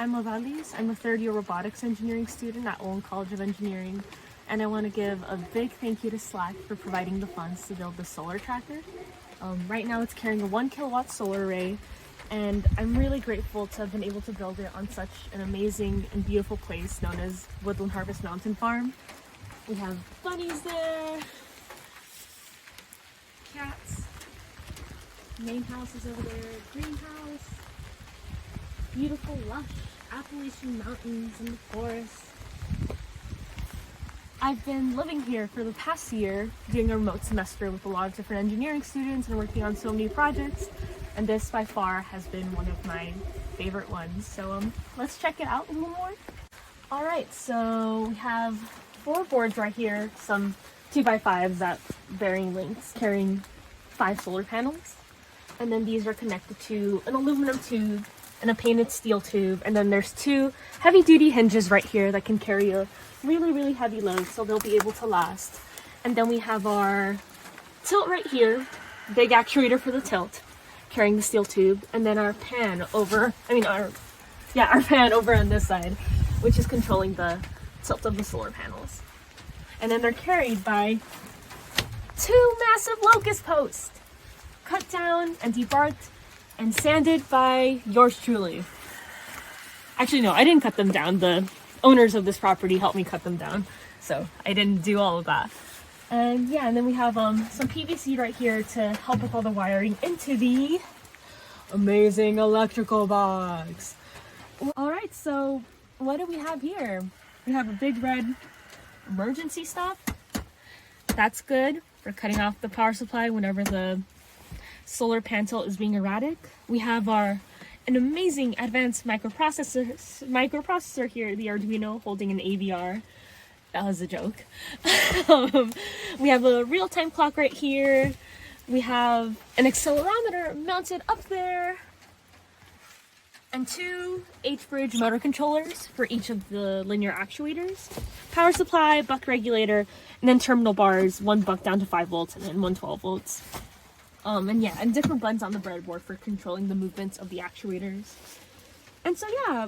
I'm Avalis. I'm a third-year robotics engineering student at Olin College of Engineering, and I want to give a big thank you to Slack for providing the funds to build the solar tracker. Right now it's carrying a 1 kilowatt solar array, and I'm really grateful to have been able to build it on such an amazing and beautiful place known as Woodland Harvest Mountain Farm. We have bunnies there, cats, main house is over there, greenhouse, beautiful lush Appalachian Mountains and the forest. I've been living here for the past year, doing a remote semester with a lot of different engineering students and working on so many projects, and this by far has been one of my favorite ones. So let's check it out a little more. Alright, so we have 4 boards right here, some 2x5s at varying lengths carrying 5 solar panels, and then these are connected to an aluminum tube and a painted steel tube, and then there's 2 heavy-duty hinges right here that can carry a really heavy load, so they'll be able to last. And then we have our tilt right here, big actuator for the tilt, carrying the steel tube, and then our pan over, our pan over on this side, which is controlling the tilt of the solar panels. And then they're carried by 2 massive locust posts, cut down and debarked and sanded by yours truly. Actually, no, I didn't cut them down. The owners of this property helped me cut them down, so I didn't do all of that. And yeah, and then we have some PVC right here to help with all the wiring into the amazing electrical box. All right, so what do we have here? We have a big red emergency stop. That's good for cutting off the power supply whenever the solar panel is being erratic. We have an amazing advanced microprocessor here, the Arduino, holding an AVR. That was a joke. We have a real-time clock right here. We have an accelerometer mounted up there, and 2 H-bridge motor controllers for each of the linear actuators, power supply, buck regulator, and then terminal bars, one buck down to 5 volts and then one 12 volts. And different buttons on the breadboard for controlling the movements of the actuators. And so yeah,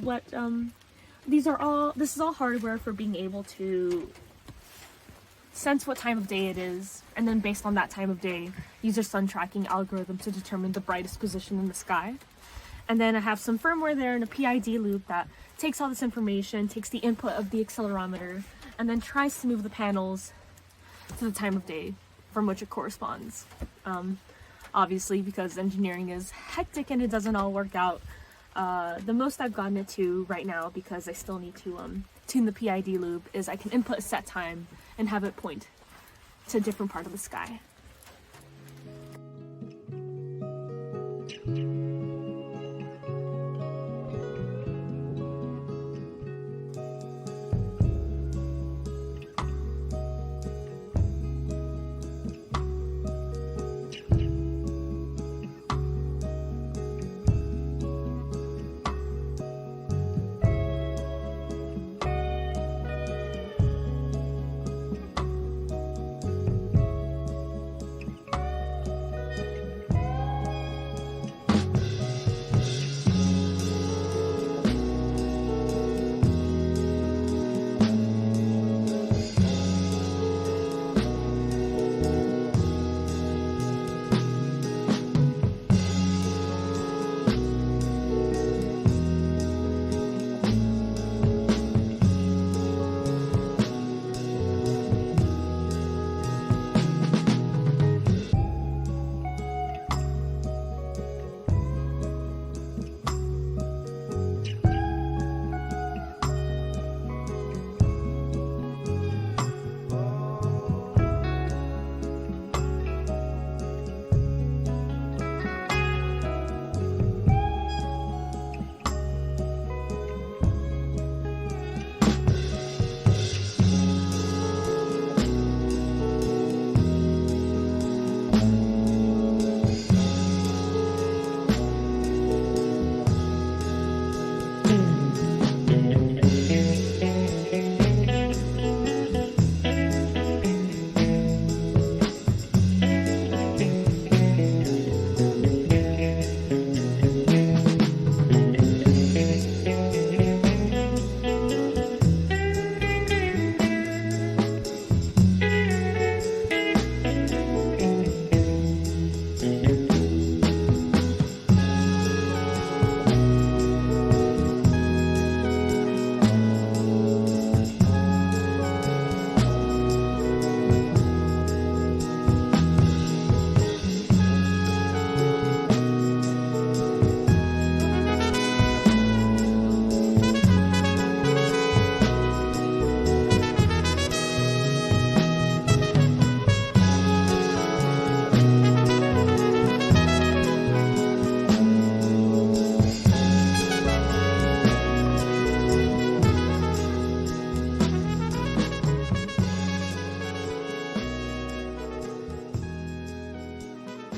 this is all hardware for being able to sense what time of day it is, and then based on that time of day, use a sun tracking algorithm to determine the brightest position in the sky. And then I have some firmware there and a PID loop that takes all this information, takes the input of the accelerometer, and then tries to move the panels to the time of day from which it corresponds. Obviously, because engineering is hectic and it doesn't all work out, the most I've gotten it to right now, because I still need to tune the PID loop, is I can input a set time and have it point to a different part of the sky.